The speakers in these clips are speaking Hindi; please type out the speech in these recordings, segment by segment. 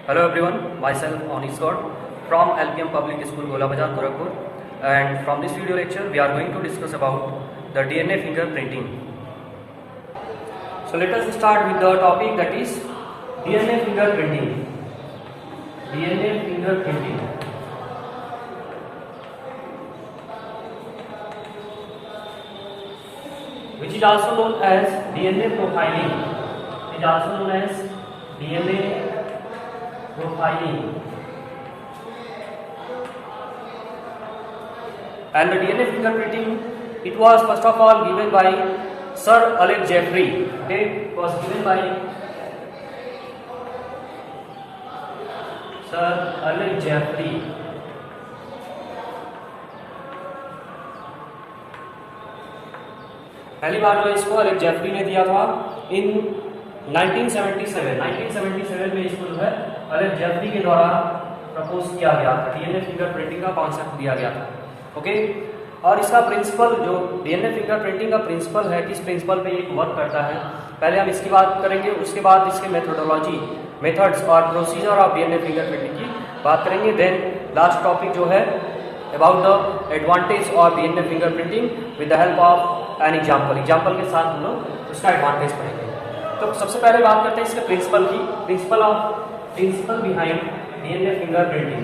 Hello everyone, myself Onish God from LPM Public School Gola Bazar, Gorakhpur, and from this video lecture we are going to discuss about the DNA fingerprinting. So let us start with the topic, that is DNA fingerprinting. DNA fingerprinting. Which is also known as DNA profiling. It is also known as DNA profiling. And the DNA fingerprinting, it was first of all given by Sir Alex Jeffrey. Okay, it was given by Sir Alex Jeffrey. पहली बार जो इसको अलेक्स जेफरी ने दिया था इन 1977 में इसको जो है अलेक्स जेफरी के द्वारा प्रपोज किया गया था। डीएनए फिंगरप्रिंटिंग का कॉन्सेप्ट दिया गया था। ओके, और इसका प्रिंसिपल, जो डीएनए फिंगरप्रिंटिंग का प्रिंसिपल है, किस प्रिंसिपल पे ये वर्क करता है, पहले हम इसकी बात करेंगे। उसके बाद इसके मेथोडोलॉजी, मेथड्स और प्रोसीजर ऑफ डीएनए फिंगरप्रिंटिंग की बात करेंगे। देन लास्ट टॉपिक जो है about the advantage of DNA fingerprinting with the help of an example के साथ हम लोग उसका एडवांटेज पढ़ेंगे। तो सबसे पहले बात करते हैं इसके प्रिंसिपल की। Principle behind DNA fingerprinting.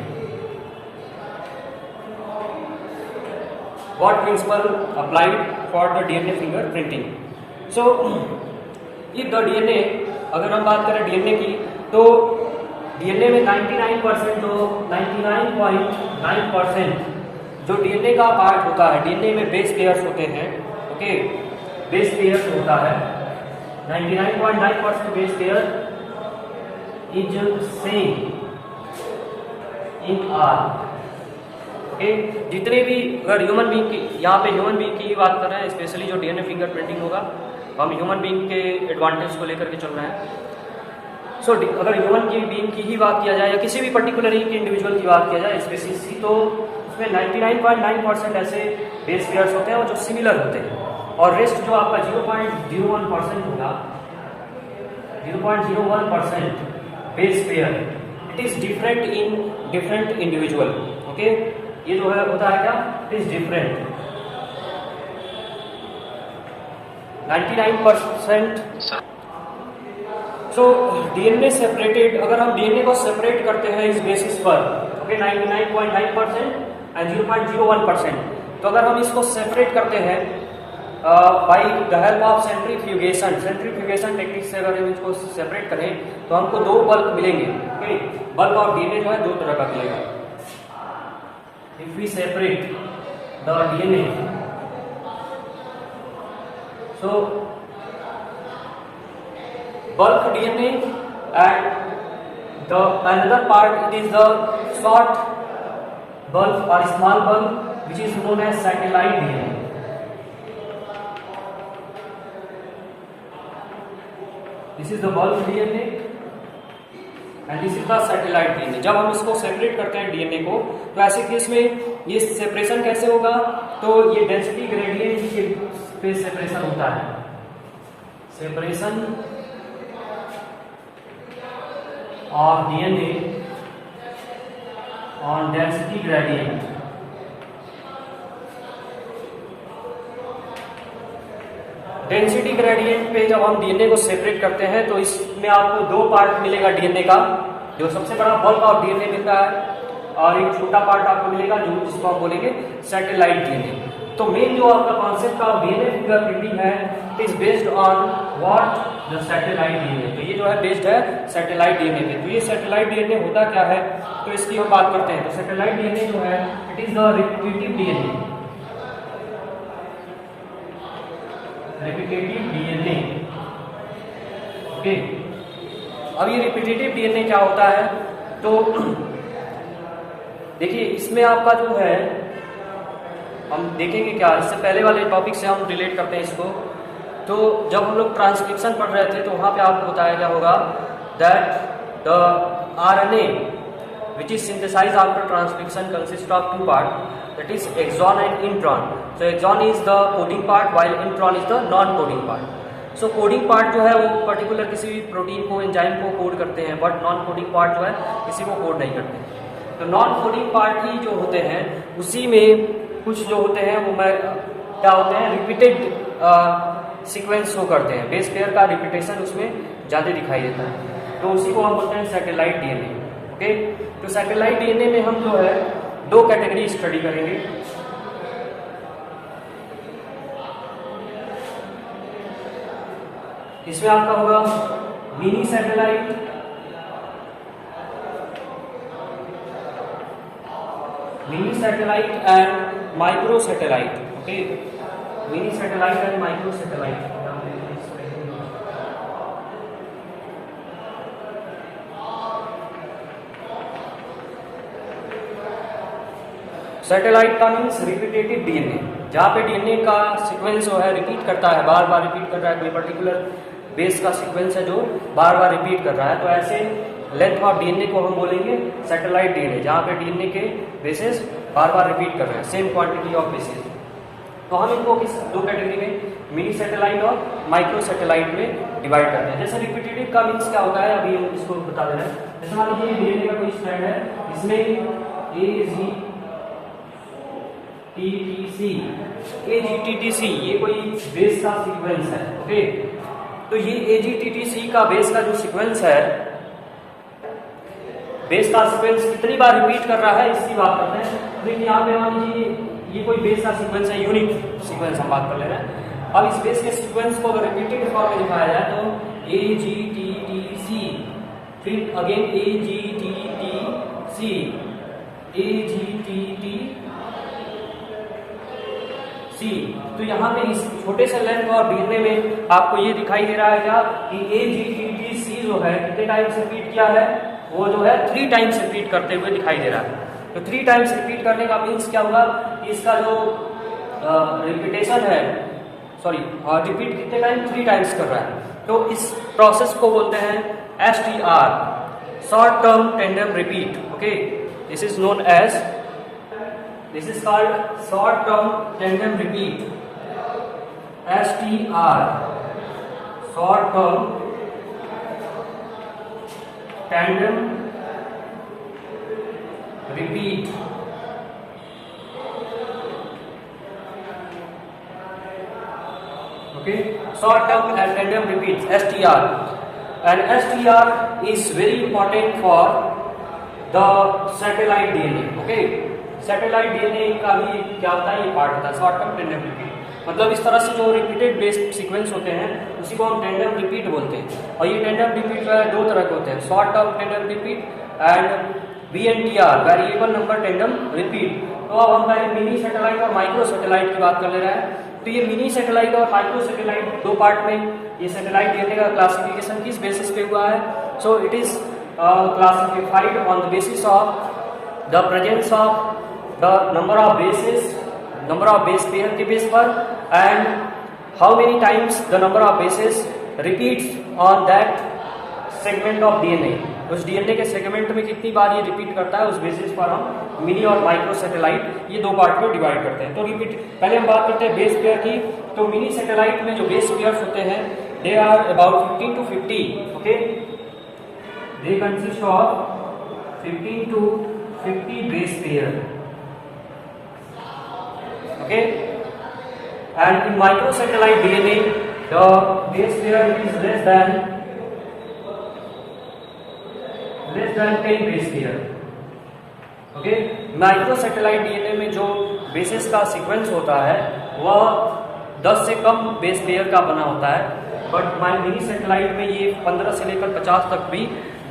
What principle applied for the DNA fingerprinting? So if the DNA, अगर हम बात करें DNA की, तो DNA में 99.9% जो डीएनए का पार्ट होता है, डीएनए में बेस पेयर्स होते हैं। ओके, बेस पेयर्स होता है 99.9% base pair is same in are. Okay, जितने भी, अगर ह्यूमन बीइंग की, यहाँ पे ह्यूमन बीइंग की बात कर रहे हैं, स्पेशली जो डीएनए फिंगरप्रिंटिंग होगा, हम ह्यूमन बीइंग के एडवांटेज को लेकर के चल रहे हैं। सो अगर ह्यूमन की बीइंग की ही बात किया जाए या किसी भी पर्टिकुलर इंडिविजुअल की बात किया जाए स्पेसिफिकली, तो उसमें 99.9% ऐसे बेस पेयर्स होते हैं और जो सिमिलर होते हैं, और रेस्ट जो आपका 0.01% होगा, 0.01% base pair, it is different in different individual. Okay, ये जो है होता है क्या, it is different 99%। So DNA separated, अगर हम डीएनए को सेपरेट करते हैं इस बेसिस पर, ओके, 99.9% एंड 0.01%, तो अगर हम इसको सेपरेट करते हैं by the help of centrifugation technique से अगर हम इसको सेपरेट करें तो हमको दो बल्क मिलेंगे। ओके, बल्क ऑफ डीएनए जो है दो तरह का मिलेगा। If we separate the DNA, so bulk DNA and the another part, it is the short bulk or small bulk which is known as satellite DNA. This is the bulk DNA and this is the satellite DNA. जब हम इसको सेपरेट करते हैं डीएनए को, तो ऐसे केस में ये सेपरेशन कैसे होगा, तो ये डेंसिटी ग्रेडियंट पे सेपरेशन होता है। Separation of DNA on density gradient. Density gradient पे जब हम डीएनए को सेपरेट करते हैं तो इसमें आपको दो पार्ट मिलेगा डीएनए का, जो सबसे बड़ा बल्क ऑफ डीएनए मिलता है, और एक छोटा पार्ट आपको मिलेगा जो जिसको हम बोलेंगे सैटेलाइट डीएनए। तो मेन जो आपका कॉन्सेप्ट ऑफ डीएनए फिंगरप्रिंटिंग है, it is based on what, the satellite DNA. तो ये जो है बेस्ड है सैटेलाइट डीएनए पे। तो ये सैटेलाइट डीएनए होता क्या है, तो इसकी हम बात करते हैं। तो सैटेलाइट डीएनए जो है, it is the repetitive DNA. Okay, अब ये रिपीटेटिव डीएनए क्या होता है, तो देखिए इसमें आपका जो है, हम देखेंगे क्या, इससे पहले वाले टॉपिक से हम रिलेट करते हैं इसको। तो जब हम लोग ट्रांसक्रिप्शन पढ़ रहे थे तो वहाँ पे आपको बताया क्या होगा, that the RNA which is synthesized after transcription consists of two parts, that is exon and intron. So exon is the coding part while intron is the non-coding part. So coding part जो है वो पर्टिकुलर किसी भी प्रोटीन को, एंजाइम को कोड करते हैं, बट नॉन कोडिंग पार्ट जो है किसी को कोड नहीं करते। तो नॉन कोडिंग पार्ट ही जो होते हैं उसी में कुछ जो होते हैं वो क्या होते हैं, रिपीटेड सीक्वेंस शो करते हैं, बेस पेयर का रिपीटेशन उसमें ज़्यादा दिखाई देता है, तो उसी को हम बोलते हैं सैटेलाइट डीएनए। ओके, तो सैटेलाइट डीएनए में हम जो है दो कैटेगरी स्टडी करेंगे। इसमें आपका होगा mini satellite, and micro satellite. Okay, mini satellite and micro satellite. Satellite का मीन्स रिपीटेटिव डीएनए, जहाँ पे डीएनए का सीक्वेंस जो है रिपीट करता है, बार बार रिपीट कर रहा है, कोई पर्टिकुलर बेस का सीक्वेंस है जो बार बार रिपीट कर रहा है, तो ऐसे लेंथ ऑफ डीएनए को हम बोलेंगे सैटेलाइट डीएनए, जहाँ पे डीएनए के बेसिस बार बार रिपीट कर रहे हैं, सेम क्वांटिटी ऑफ बेसिस। तो हम इनको किस दो कैटेगरी में, मिनी सैटेलाइट और माइक्रो सैटेलाइट में डिवाइड करते हैं। जैसे रिपीटेटिव का मीन्स क्या होता है, अभी हम इसको बता दे रहे हैं। जैसे मान लीजिए डीएनए का कोई स्ट्रैंड है, इसमें AGTTC ये कोई बेस का सीक्वेंस है। ओके, तो ये AGTTC का बेस का जो सीक्वेंस है, बेस का सीक्वेंस कितनी बार रिपीट कर रहा है इसकी बात करते हैं। देखिए यहाँ पे मान लीजिए ये कोई बेस का सीक्वेंस है, यूनिक सीक्वेंस हम बात कर ले रहे हैं। अब इस बेस के सीक्वेंस को अगर रिपीटेड फॉर्म में दिखाया जाए तो AGTTC, फिर अगेन AGTTC, तो यहाँ पे इस छोटे से लेंथ और डीएनए में आपको ये दिखाई दे रहा है क्या कि AGTTC जो है कितने टाइम्स रिपीट किया है, वो जो है 3 टाइम्स रिपीट करते हुए दिखाई दे रहा है। तो 3 टाइम्स रिपीट करने का मीन्स क्या होगा कि इसका जो रिपीटेशन है, सॉरी रिपीट कितने टाइम, 3 टाइम्स कर रहा है। तो इस प्रोसेस को बोलते हैं STR, short term tandem repeat. Okay, this is known as, this is called short term tandem repeat, STR, short term tandem repeat। Okay, short term and tandem repeats, STR, and STR is very important for the satellite DNA। Okay, satellite DNA का भी क्या होता है, ये पार्ट होता है शॉर्ट टर्म टेंडम रिपीट। मतलब इस तरह से जो रिपीटेड बेस्ड सीक्वेंस होते हैं उसी को हम टेंडम रिपीट बोलते हैं। और ये टेंडम रिपीट जो है 2 तरह के होते हैं, short term tandem repeat and VNTR, variable number tandem repeat. तो अब हम पहले मिनी सैटेलाइट और माइक्रो सैटेलाइट की बात कर ले रहे हैं। तो ये मिनी सैटेलाइट और माइक्रो सैटेलाइट 2 पार्ट में ये सैटेलाइट डीएनए का क्लासिफिकेशन किस बेसिस पे हुआ है। So it is classified on the basis of the presence of the number of base pair के बेस पर, and how many times the number of bases repeats on that segment of DNA। उस डीएनए के सेगमेंट में कितनी बार ये रिपीट करता है, उस बेसिस पर हम मिनी और माइक्रो सैटेलाइट ये 2 पार्ट में डिवाइड करते हैं। तो रिपीट पहले हम बात करते हैं बेस पेयर की। तो मिनी सैटेलाइट में जो बेस पेयर्स होते हैं they are about 15 to 50। Okay, they consist of 15 to 50 base pair. Okay, and in microsatellite DNA the base pair is less than 10 base pair। Okay, microsatellite DNA में जो बेसिस का सीक्वेंस होता है वह 10 से कम बेस पेयर का बना होता है, बट मिनी सैटेलाइट में ये 15 से लेकर 50 तक भी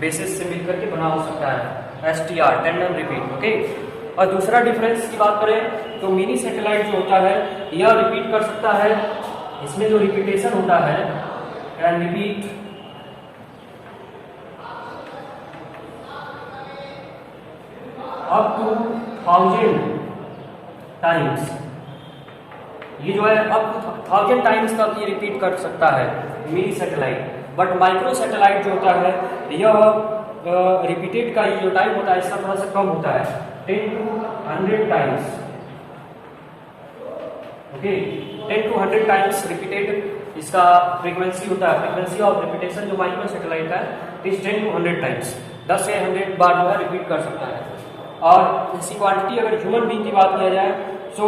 बेसिस से मिलकर के बना हो सकता है, STR, टेंडम रिपीट। ओके, और दूसरा डिफरेंस की बात करें तो मिनी सैटेलाइट जो होता है यह रिपीट कर सकता है, इसमें जो रिपीटेशन होता है can repeat up to 1000 times. ये जो है अप टू 1000 टाइम्स तक ये रिपीट कर सकता है mini satellite. But micro satellite जो होता है यह रिपीटेड का ये जो टाइम होता है इसका थोड़ा सा कम होता है, 10 to 100 times. Okay, 10 to 100 times repeated इसका फ्रीक्वेंसी होता है, फ्रीक्वेंसी ऑफ रिपीटेशन जो माइक्रो सैटेलाइट है इज 10 to 100 टाइम्स, 10 से 100 बार जो है रिपीट कर सकता है। और इसी क्वांटिटी अगर ह्यूमन बीइंग की बात किया जाए तो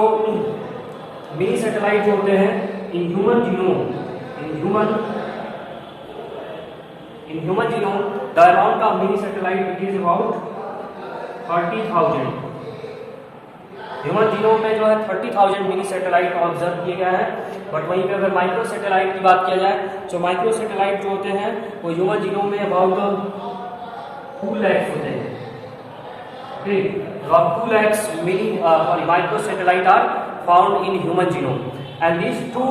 मिनी सैटेलाइट जो होते हैं इन human genome, in human genome the amount of mini satellite it is about 30,000। Human genome में जो है 30,000 मिनी सैटेलाइट ऑब्जर्व किए गए हैं। बट वहीं पे अगर माइक्रो सैटेलाइट की बात किया जाए तो माइक्रो सैटेलाइट जो होते हैं वो ह्यूमन जीनोम में अबाउट 2 lakhs होते हैं। ठीक, about 2 lakhs micro satellite are found in human genome, and these two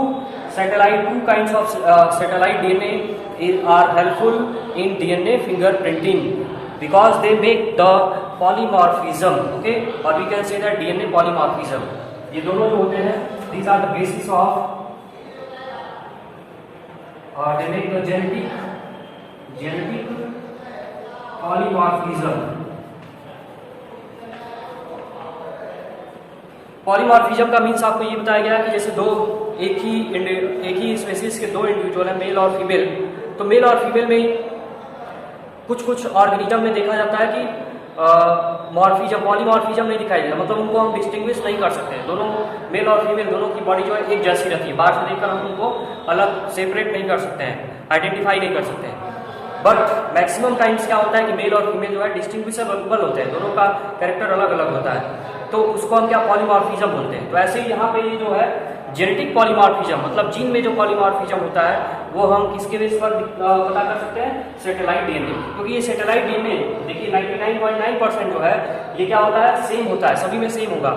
kinds of satellite DNA are helpful in DNA fingerprinting because they make the polymorphism, okay, or we can say that DNA polymorphism। ये दोनों जो होते हैं these are the basis of they make the genetic polymorphism। Polymorphism का मीन्स आपको ये बताया गया कि जैसे एक ही स्पेसीज के 2 इंडिविजुअल है, मेल और फीमेल, तो मेल और फीमेल में कुछ ऑर्गेनिज्म में देखा जाता है कि पॉलीमॉर्फिज्म नहीं दिखाई देता, मतलब उनको हम डिस्टिंग्विश नहीं कर सकते। दोनों मेल और फीमेल दोनों की बॉडी जो है एक जैसी रहती है, बाहर से देखकर हम उनको अलग सेपरेट नहीं कर सकते हैं, आइडेंटिफाई नहीं कर सकते हैं। बट मैक्सिमम टाइम्स क्या होता है कि मेल और फीमेल जो है डिस्टिंग्विशेबल होते हैं, दोनों का कैरेक्टर अलग अलग होता है, तो उसको हम क्या पॉलीमॉर्फिज्म बोलते हैं। तो ऐसे ही यहाँ पे ये जो है जेनेटिक पॉलीमॉर्फिज्म, मतलब जीन में जो पॉलीमॉर्फिज्म होता है वो हम किसके बेस पर पता कर सकते हैं, सैटेलाइट डीएनए। क्योंकि ये सैटेलाइट डीएनए देखिए 99.9% जो है ये क्या होता है, सेम होता है, सभी में सेम होगा।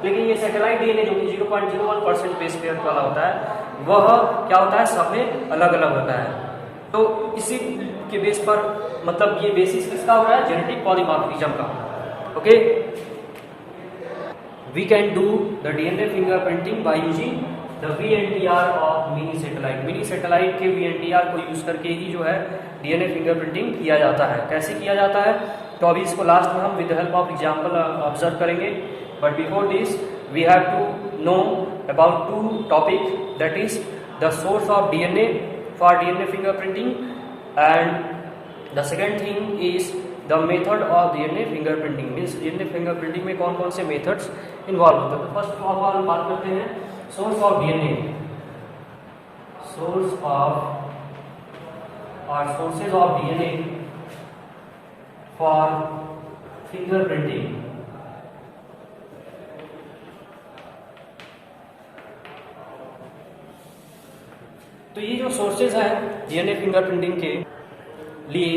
लेकिन ये सैटेलाइट डीएनए जो कि 0.01% बेस पेयर वाला होता है वह क्या होता है, सब में अलग अलग होता है। तो इसी के बेस पर मतलब ये बेसिस किसका हो रहा है, जेनेटिक पॉलीमॉर्फिज्म का। Okay, we can do the DNA fingerprinting by using the VNTR of mini satellite। Mini satellite के VNTR को यूज करके ही जो है DNA फिंगरप्रिंटिंग किया जाता है। कैसे किया जाता है तो अभी इसको लास्ट में हम with help of example observe करेंगे। But before this we have to know about 2 topic, that is the source of DNA for DNA fingerprinting, and the second thing is the method of DNA fingerprinting। Means DNA fingerprinting में कौन कौन से मेथड्स इन्वॉल्व होते हैं। तो फर्स्ट ऑफ ऑल हम बात करते हैं source of DNA, source of और sources of DNA for fingerprinting. तो ये जो सोर्सेज हैं DNA फिंगरप्रिंटिंग के लिए,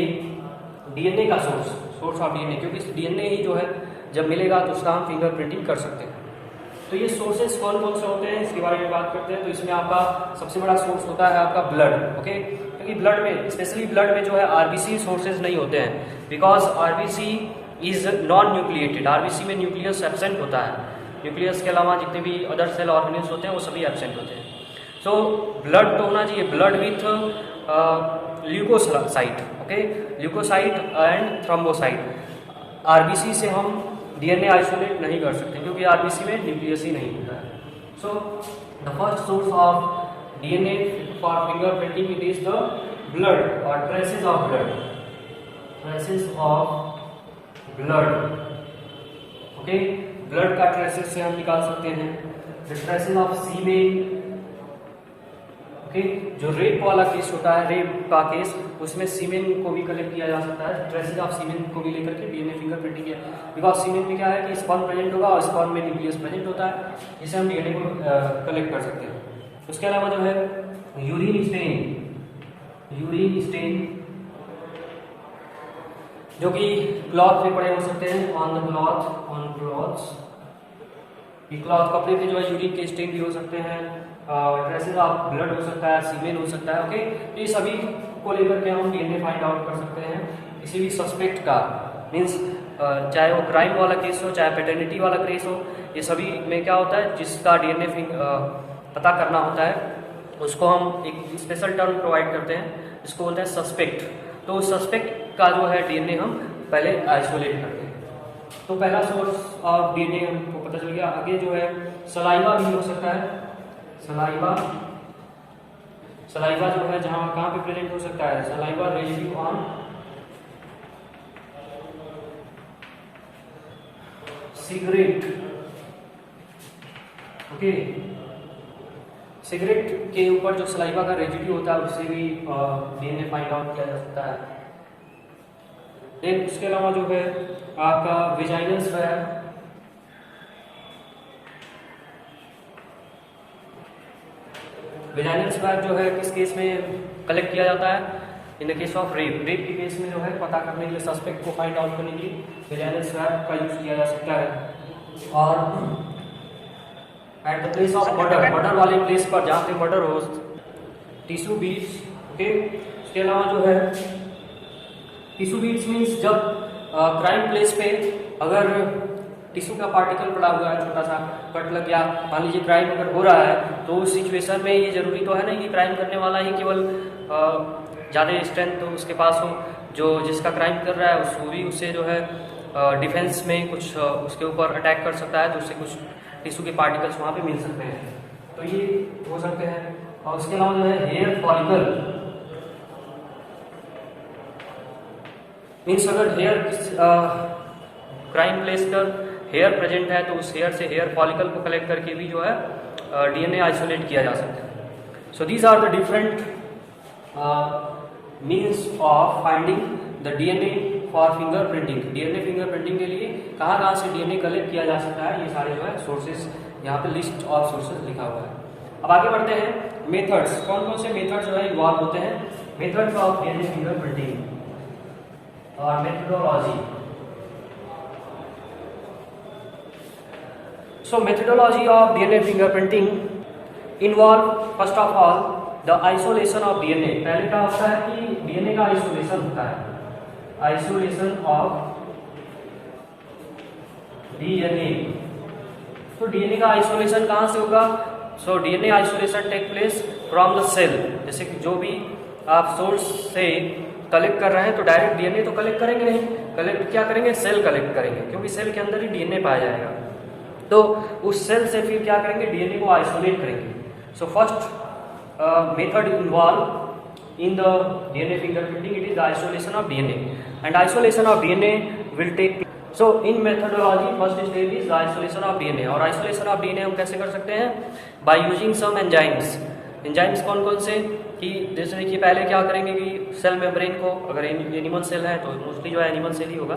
DNA का सोर्स ऑफ DNA, क्योंकि DNA ही जो है जब मिलेगा तो उसका हम फिंगरप्रिंटिंग कर सकते हैं। तो ये सोर्सेज कौन कौन से होते हैं इसके बारे में बात करते हैं। तो इसमें आपका सबसे बड़ा सोर्स होता है आपका ब्लड। ओके, क्योंकि ब्लड में स्पेशली ब्लड में जो है आरबीसी सोर्सेज नहीं होते हैं, because RBC is non nucleated. RBC में न्यूक्लियस एब्सेंट होता है, न्यूक्लियस के अलावा जितने भी अदर सेल ऑर्गेनिल्स होते हैं वो सभी एब्सेंट होते हैं। सो ब्लड तो होना चाहिए, blood with leucocyte, okay, leucocyte and thrombocyte. RBC से हम डीएनए आइसोलेट नहीं कर सकते क्योंकि आरबीसी में न्यूक्लियस ही नहीं होता है। So the first source of DNA for fingerprinting it is the blood और traces of blood, traces of blood. Okay, blood का ट्रेसेस से हम निकाल सकते हैं the traces of semen. Okay, जो रेप वाला केस होता है, रेप का केस, उसमें सीमेन को भी कलेक्ट किया जा सकता है, ट्रेसेस ऑफ सीमेन को भी लेकर के डीएनए फिंगरप्रिंटिंग है। बिकॉज सीमेन में क्या है कि स्पर्म प्रेजेंट होगा और स्पर्म में न्यूक्लियस प्रेजेंट होता है, जिसे हम डीएनए को कलेक्ट कर सकते हैं। उसके अलावा जो है यूरिन स्टेन जो कि क्लॉथ पे पड़े हो सकते हैं, ऑन क्लॉथ्स, क्लॉथ कपड़े पे जो है यूरिन के स्टेन भी हो सकते हैं, ट्रेसेस ऑफ ब्लड हो सकता है, सीमेन हो सकता है। ओके, ये सभी को लेकर के हम डीएनए फाइंड आउट कर सकते हैं किसी भी सस्पेक्ट का। मीन्स चाहे वो क्राइम वाला केस हो, चाहे पैटर्निटी वाला केस हो, ये सभी में क्या होता है, जिसका डीएनए पता करना होता है उसको हम एक स्पेशल टर्म प्रोवाइड करते हैं जिसको बोलते हैं सस्पेक्ट। तो सस्पेक्ट का जो है डीएनए हम पहले आइसोलेट करते हैं। तो पहला सोर्स ऑफ डीएनए हमको पता चल गया। आगे जो है सलाइवा भी हो सकता है, सलाइवा जो है जहां कहाँ पे प्रेजेंट हो सकता है, saliva residue on cigarette. Okay, cigarette के ऊपर जो सलाइवा का रेजिड्यू होता है उससे भी डीएनए फाइंड आउट किया जा सकता है। देन उसके अलावा जो है आपका वेजाइनल स्वैब, वेजाइनल स्वैब जो है किस केस में कलेक्ट किया जाता है, in the case of rape. Rape के केस में जो है पता करने के लिए, सस्पेक्ट को फाइंड आउट करने के लिए वेजाइनल स्वैब का यूज किया जा सकता है। और at the place of murder, murder वाले प्लेस पर जहाँ पे मर्डर हो, टिश्यू बीड्स। ओके, इसके अलावा जो है टिश्यू बीड्स मीन्स जब क्राइम प्लेस पे अगर टिश्यू का पार्टिकल पड़ा हुआ है, छोटा सा कट लग गया, मान लीजिए क्राइम अगर हो रहा है, तो उस सिचुएशन में ये जरूरी तो है ना कि क्राइम करने वाला ही केवल ज़्यादा स्ट्रेंथ तो उसके पास हो, जो जिसका क्राइम कर रहा है वो भी उससे जो है डिफेंस में कुछ उसके ऊपर अटैक कर सकता है, तो उससे कुछ टिश्यू के पार्टिकल्स वहाँ पे मिल सकते हैं, तो ये हो सकते हैं। और उसके अलावा जो है हेयर फॉलिकल, मीन्स अगर हेयर क्राइम प्लेस पर हेयर प्रेजेंट है तो उस हेयर से हेयर फॉलिकल को कलेक्ट करके भी जो है डीएनए आइसोलेट किया जा सकता है। So these are the different means of finding the DNA for fingerprinting. DNA fingerprinting के लिए कहाँ कहाँ से डीएनए कलेक्ट किया जा सकता है, ये सारे जो है सोर्सेज यहाँ पे लिस्ट ऑफ सोर्सेज लिखा हुआ है। अब आगे बढ़ते हैं मेथड्स, कौन कौन से मेथड जो है इन्वॉल्व होते हैं, मेथड्स ऑफ डीएनए फिंगरप्रिंटिंग और methodology. So methodology of DNA fingerprinting involve first of all the isolation of DNA। पहले क्या होता है कि DNA का आइसोलेशन होता है, आइसोलेशन ऑफ DNA। तो DNA का आइसोलेशन कहाँ से होगा, so DNA isolation take place from the cell. जैसे कि जो भी आप सोर्स से कलेक्ट कर रहे हैं तो डायरेक्ट DNA तो कलेक्ट करेंगे नहीं, कलेक्ट क्या करेंगे, सेल कलेक्ट करेंगे, क्योंकि सेल के अंदर ही DNA पाया जाएगा, तो उस सेल से फिर क्या करेंगे, डीएनए को आइसोलेट करेंगे। So first method involve in the DNA fingerprinting, it is the isolation of DNA and isolation of DNA will take. So in methodology first stage is the isolation of DNA. और आइसोलेशन ऑफ डीएनए हम कैसे कर सकते हैं, by using some enzymes. Enzymes कौन कौन से, कि जैसे देखिए पहले क्या करेंगे कि सेल मेम्ब्रेन को, अगर एनिमल सेल है तो मोस्टली जो है एनिमल सेल ही होगा,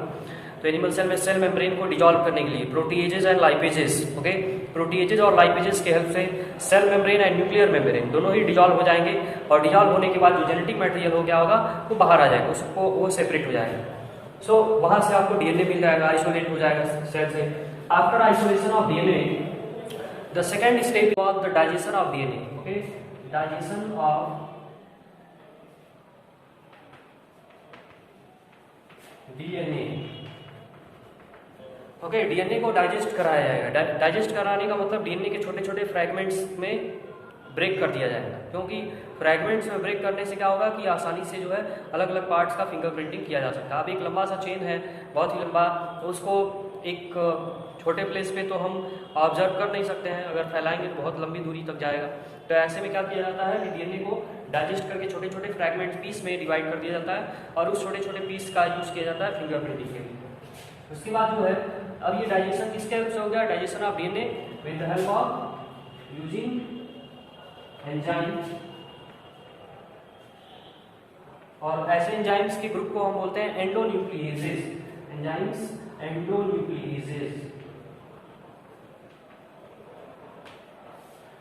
तो एनिमल सेल में सेल मेम्ब्रेन को डिजॉल्व करने के लिए proteases and lipases, okay, proteases और लाइपेजेस के हेल्प से cell membrane and nuclear membrane दोनों ही डिजॉल्व हो जाएंगे, और डिजॉल्व होने के बाद जो जेनेटिक मटेरियल हो गया होगा वो बाहर आ जाएगा, उसको वो सेपरेट हो जाएगा। सो वहां से आपको डीएनए मिल जाएगा, आइसोलेट हो जाएगा सेल से। After isolation of DNA the second step of the digestion of DNA, okay, digestion of DNA. Okay, DNA को डाइजेस्ट कराया जाएगा। डाइजेस्ट कराने का मतलब डीएनए के छोटे छोटे फ्रैगमेंट्स में ब्रेक कर दिया जाएगा, क्योंकि फ्रैगमेंट्स में ब्रेक करने से क्या होगा कि आसानी से जो है अलग अलग पार्ट्स का फिंगरप्रिंटिंग किया जा सकता है। अब एक लंबा सा चेन है, बहुत ही लंबा, तो उसको एक छोटे प्लेस पे तो हम ऑब्जर्व कर नहीं सकते हैं, अगर फैलाएंगे तो बहुत लंबी दूरी तक जाएगा। तो ऐसे में क्या किया जाता है कि डीएनए को डाइजेस्ट करके छोटे छोटे फ्रैगमेंट पीस में डिवाइड कर दिया जाता है, और उस छोटे छोटे पीस का यूज किया जाता है फिंगरप्रिंटिंग के लिए। उसके बाद जो है अब ये डाइजेशन किसके हेल्प से हो गया, digestion of DNA with the help of using enzymes. और ऐसे एंजाइम्स के ग्रुप को हम बोलते हैं एंडोन्यूक्लिएजेस, enzymes एंडोन्यूक्लिएजेस।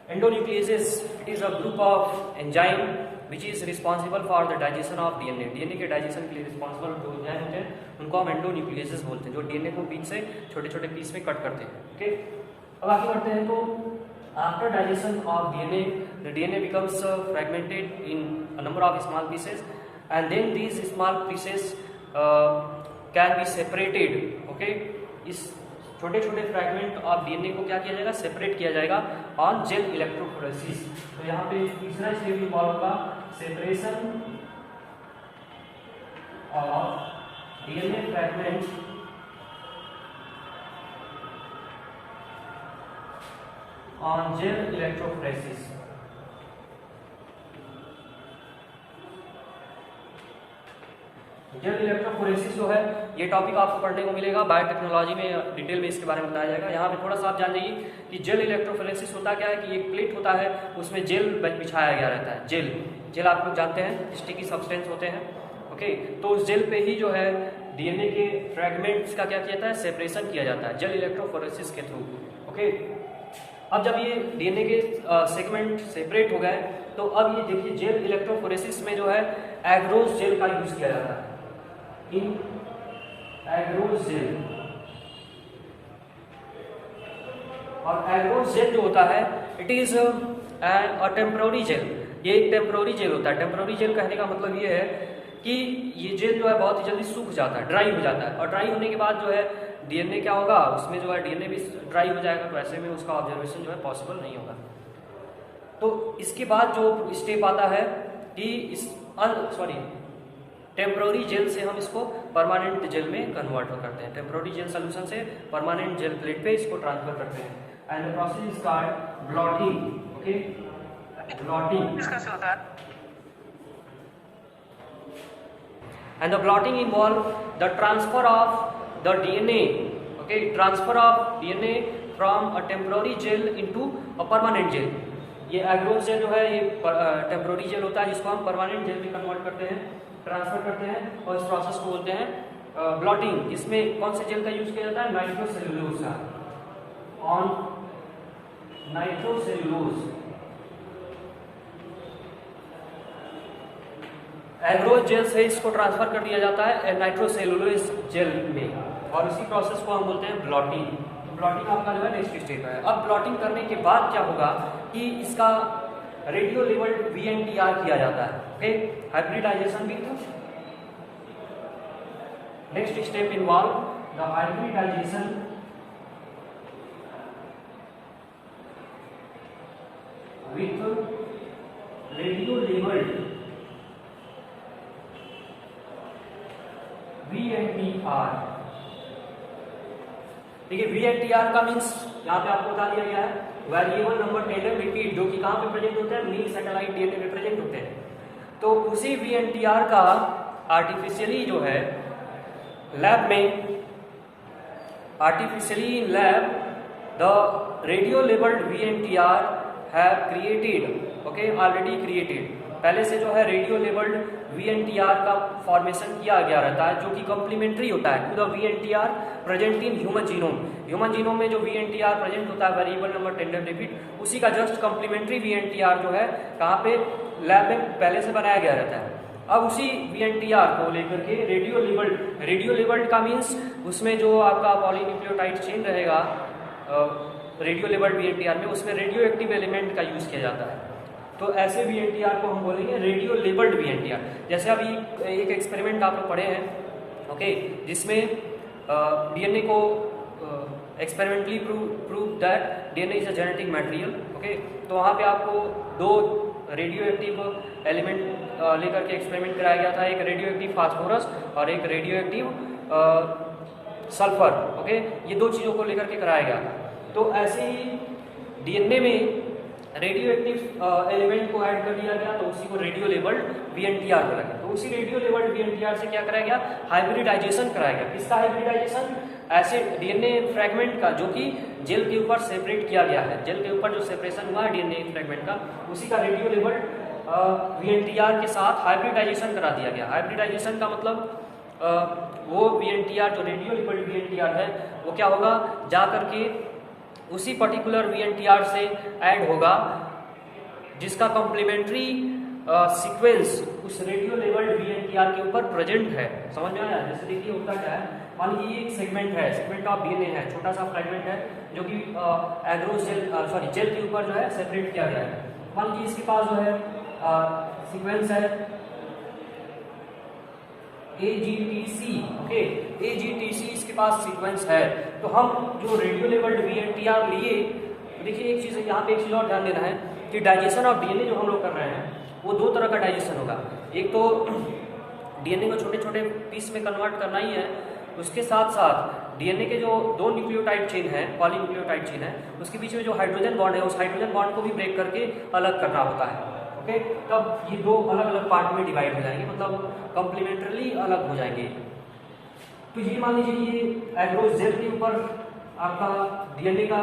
Endonucleases, it is a group of enzyme which is responsible for the digestion of DNA। DNA के डाइजेशन के लिए रिस्पॉन्सिबल जो एंजाइम होते हैं उनको हम एंडोन्यूक्लिएजेस बोलते हैं, जो डीएनए को बीच से छोटे छोटे पीस में कट करते हैं। ओके, अब आगे बढ़ते हैं। तो after digestion of DNA the DNA becomes fragmented in a number of small pieces and then these small pieces can be separated. Okay, इस छोटे छोटे फ्रैगमेंट ऑफ डीएनए को क्या किया जाएगा, सेपरेट किया जाएगा ऑन जेल इलेक्ट्रोफोरेसिस। तो यहाँ पे तीसरा स्टेप इन्वॉल्व होगा separation of DNA fragment on gel electrophoresis. Gel electrophoresis जो है ये टॉपिक आपको पढ़ने को मिलेगा बायोटेक्नोलॉजी में, डिटेल में इसके बारे में बताया जाएगा। यहाँ पे थोड़ा सा आप जान जाइए कि जेल इलेक्ट्रोफोरेसिस होता क्या है कि एक प्लेट होता है, उसमें जेल बिछाया गया रहता है। जेल आप लोग जानते हैं स्टिकी सब्सटेंस होते हैं, ओके। तो उस जेल पे ही जो है डीएनए के फ्रेगमेंट्स का क्या किया जाता है, सेपरेशन किया जाता है जेल इलेक्ट्रोफोरेसिस के थ्रू, ओके। अब जब ये डीएनए के सेगमेंट सेपरेट हो गए तो अब ये देखिए जेल इलेक्ट्रोफोरेसिस में जो है एग्रोस जेल का यूज किया जाता है, इन एग्रोस जेल। और एग्रोस जेल जो होता है it is a temporary gel, ये एक टेम्पररी जेल होता है। टेम्पररी जेल कहने का मतलब ये है कि ये जेल जो है बहुत ही जल्दी सूख जाता है, ड्राई हो जाता है, और ड्राई होने के बाद जो है डीएनए क्या होगा, उसमें जो है डीएनए भी ड्राई हो जाएगा, तो ऐसे में उसका ऑब्जर्वेशन जो है पॉसिबल नहीं होगा। तो इसके बाद जो स्टेप आता है कि इस टेम्पररी जेल से हम इसको परमानेंट जेल में कन्वर्ट करते हैं, टेम्पररी जेल सोल्यूशन से परमानेंट जेल प्लेट पे इसको ट्रांसफर करते हैं। And the process is called blotting, okay. Blotting कैसे होता है? And the blotting involve the transfer of the DNA, okay, transfer of DNA from a temporary gel into a permanent gel। ये एग्रोस जेल जो है ये टेम्पररी जेल होता है जिसको हम परमानेंट जेल में कन्वर्ट करते हैं, ट्रांसफर करते हैं, और इस प्रोसेस को बोलते हैं ब्लॉटिंग। इसमें कौन से जेल का यूज किया जाता है, नाइट्रोसेल्यूलोज का, ऑन नाइट्रोसेल्यूलोज। एग्रोस जेल से इसको ट्रांसफर कर दिया जाता है नाइट्रोसेल्यूलोज जेल में, और इसी प्रोसेस को हम बोलते हैं ब्लॉटिंग। ब्लॉटिंग आपका जो है नेक्स्ट स्टेप है। अब ब्लॉटिंग करने के बाद क्या होगा कि इसका रेडियो लेवल्ड VNTR किया जाता है, ओके। हाइब्रिडाइजेशन भी था। Next step involve the hybridization with radio labelled VNTR। देखिए VNTR का मीन्स यहाँ पे आपको बता दिया गया है वेरिएबल नंबर टेंडर रिपीट, जो कि कहाँ पे प्रेजेंट होते हैं, नील सैटेलाइट डीएनए में प्रेजेंट होते हैं। तो उसी VNTR का आर्टिफिशियली जो है लैब में, artificially in lab the radio labelled VNTR have created, okay, already created. पहले से जो है रेडियो लेबल्ड VNTR का फॉर्मेशन किया गया रहता है, जो कि कॉम्प्लीमेंट्री होता है to the VNTR present in human genome. Human genome में जो VNTR प्रेजेंट होता है वेरिएबल नंबर टेंडर रिपीट, उसी का जस्ट कॉम्प्लीमेंट्री VNTR जो है कहाँ पे, लैब में पहले से बनाया गया रहता है। अब उसी VNTR को लेकर के रेडियो लेबल्ड का मीन्स उसमें जो आपका पॉलीन्यूक्लियोटाइड चेन रहेगा रेडियो लेबल्ड VNTR में, उसमें रेडियो एक्टिव एलिमेंट का यूज किया जाता है। तो ऐसे VNTR को हम बोलेंगे रेडियो लेबल्ड VNTR। जैसे अभी एक एक्सपेरिमेंट आप लोग पढ़े हैं, ओके, जिसमें डीएनए को experimentally prove that DNA is a genetic material, okay. तो वहाँ पे आपको दो रेडियो एक्टिव एलिमेंट लेकर के एक्सपेरिमेंट कराया गया था, एक रेडियो एक्टिव फास्फोरस और एक रेडियो एक्टिव सल्फर, ओके। ये दो चीज़ों को लेकर के कराया गया था। तो ऐसे ही डीएनए में रेडियो एक्टिव एलिमेंट को ऐड कर दिया गया, तो उसी को रेडियो लेबल्ड VNTR कराया गया। तो उसी रेडियो लेबल्ड VNTR से क्या कराया गया, हाइब्रिडाइजेशन कराया गया। किसका हाइब्रिडाइजेशन, ऐसे डीएनए फ्रेगमेंट का जो कि जेल के ऊपर सेपरेट किया गया है, जेल के ऊपर जो सेपरेशन हुआ है डीएनए फ्रेगमेंट का, उसी का रेडियो लेबल्ड VNTR के साथ हाइब्रिडाइजेशन करा दिया गया। हाइब्रिडाइजेशन का मतलब वो VNTR जो रेडियो लेबल्ड VNTR है वो क्या होगा, जा करके उसी पर्टिकुलर VNTR से ऐड होगा जिसका कॉम्प्लीमेंट्री सीक्वेंस उस रेडियो लेबल्ड VNTR के ऊपर प्रेजेंट है। समझ में आया? जैसे देखिए होता क्या है, मान लीजिए एक सेगमेंट है, सेगमेंट ऑफ डीएनए है, छोटा सा फ्रेगमेंट है जो कि एग्रोस जेल के ऊपर जो है सेपरेट किया गया है। मान लीजिए इसके पास जो है सीक्वेंस है AGTC, ओके, AGTC इसके पास सीक्वेंस है। तो हम जो रेडियो लेबल्ड VNTR लिए, देखिए एक चीज़ यहाँ पे एक चीज़ और ध्यान देना है कि डाइजेशन ऑफ डीएनए जो हम लोग कर रहे हैं वो दो तरह का डाइजेशन होगा। एक तो डीएनए को छोटे छोटे पीस में कन्वर्ट करना ही है, उसके साथ साथ डीएनए के जो दो न्यूक्लियोटाइड चेन है, पॉलीन्यूक्लियोटाइड चेन है, उसके बीच में जो हाइड्रोजन बॉन्ड है उस हाइड्रोजन बॉन्ड को भी ब्रेक करके अलग करना होता है, ओके, तब ये दो अलग अलग पार्ट में डिवाइड हो जाएंगे, मतलब कॉम्प्लीमेंट्रली अलग हो जाएंगे। तो ये मान लीजिए ये एग्रोस जेल के ऊपर आपका डीएनए का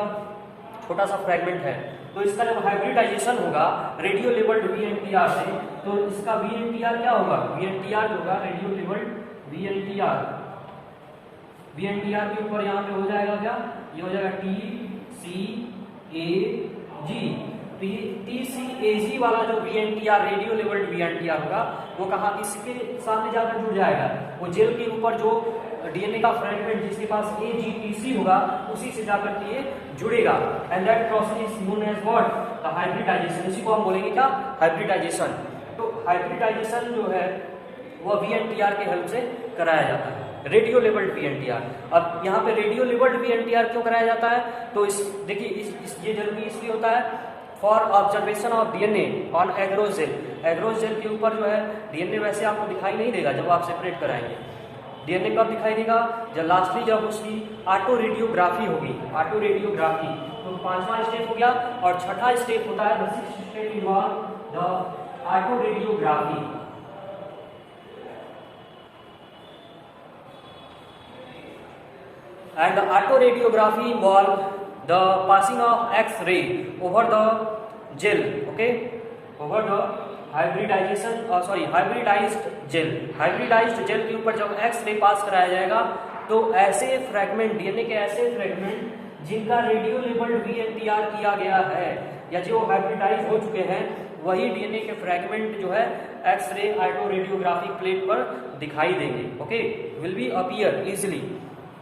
छोटा सा फ्रेगमेंट है, तो इसका जब हाइब्रिडाइजेशन होगा रेडियो लेबल्ड वीएनटीआर से, तो इसका वीएनटीआर क्या होगा, वीएनटीआर होगा रेडियो लेबल्ड वीएनटीआर, वीएनटीआर के ऊपर यहाँ पे हो जाएगा क्या, ये हो जाएगा TCAG। TCAG वाला जो वीएनटीआर रेडियो लेबल्ड वीएनटीआर होगा वो कहाँ, इसके सामने जाकर जुड़ जाएगा, वो जेल के ऊपर जो डीएनए का फ्रेगमेंट जिसके पास AGTC होगा उसी से जाकर के ये जुड़ेगा, and that process is known as what, the hybridization. इसी को हम बोलेंगे क्या, हाइब्रिडाइजेशन। तो हाइब्रिडाइजेशन जो है वो वीएनटीआर के हेल्प से कराया जाता है, रेडियो लेबल्ड वीएनटीआर। अब यहाँ पे रेडियो लेबल्ड वीएनटीआर क्यों कराया जाता है, तो इस देखिए इस ये जरूरी इसलिए होता है for observation of DNA on agarose gel. Agarose gel के ऊपर जो है डीएनए वैसे आपको दिखाई नहीं देगा जब आप सेपरेट कराएंगे, डीएनए कब दिखाई देगा, जब लास्टली जब उसकी ऑटो रेडियोग्राफी होगी, ऑटो रेडियोग्राफी। तो पांचवा स्टेप हो गया, और छठा स्टेप होता है the sixth step involve the auto radiography. And the autoradiography involve the passing of X-ray over the gel, okay, over the hybridized gel। hybridized gel के ऊपर जब X-ray पास कराया जाएगा तो ऐसे फ्रेगमेंट, डीएनए के ऐसे फ्रेगमेंट जिनका रेडियो लेबल्ड वीएनटीआर किया गया है या जो हाइब्रिडाइज हो चुके हैं, वही डीएनए के फ्रेगमेंट जो है एक्स-रे ऑटोरेडियोग्राफिक प्लेट पर दिखाई देंगे, okay, will be appear easily.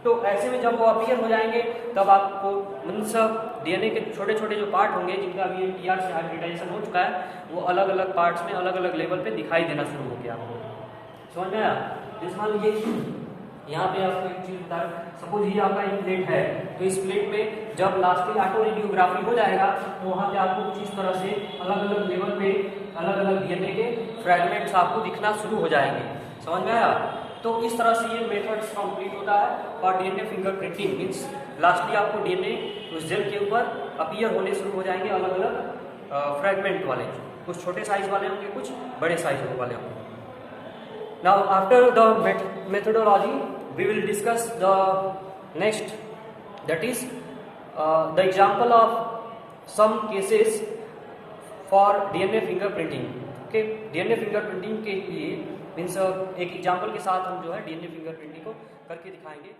तो ऐसे में जब वो अपीयर हो जाएंगे तब आपको मीन्स डीएनए के छोटे छोटे जो पार्ट होंगे जिनका वीएनटीआर से हाइब्रिडाइजेशन हो चुका है वो अलग अलग पार्ट्स में अलग अलग लेवल पे दिखाई देना शुरू हो गया। समझ में आया? जैसे मान लीजिए यहाँ पे आपको एक चीज बता, सपोज ये आपका एक प्लेट है, तो इस प्लेट पे जब लास्ट में ऑटो रेडियोग्राफी हो जाएगा तो वहाँ पे आपको कुछ इस तरह से अलग अलग लेवल पे अलग अलग डीएनए के फ्रेगमेंट्स आपको दिखना शुरू हो जाएंगे। समझ में आया? तो इस तरह से ये मेथड्स कंप्लीट होता है और डीएनए फिंगरप्रिंटिंग मींस लास्टली आपको डीएनए उस जेल के ऊपर अपीयर होने शुरू हो जाएंगे अलग अलग फ्रेगमेंट वाले, कुछ छोटे साइज वाले होंगे, कुछ बड़े साइज वाले होंगे। Now after the methodology we will discuss the next, that is the example of some cases for DNA fingerprinting. Okay, DNA fingerprinting के लिए मीन्स एक एग्जाम्पल के साथ हम जो है डीएनए फिंगरप्रिंटिंग को करके दिखाएंगे।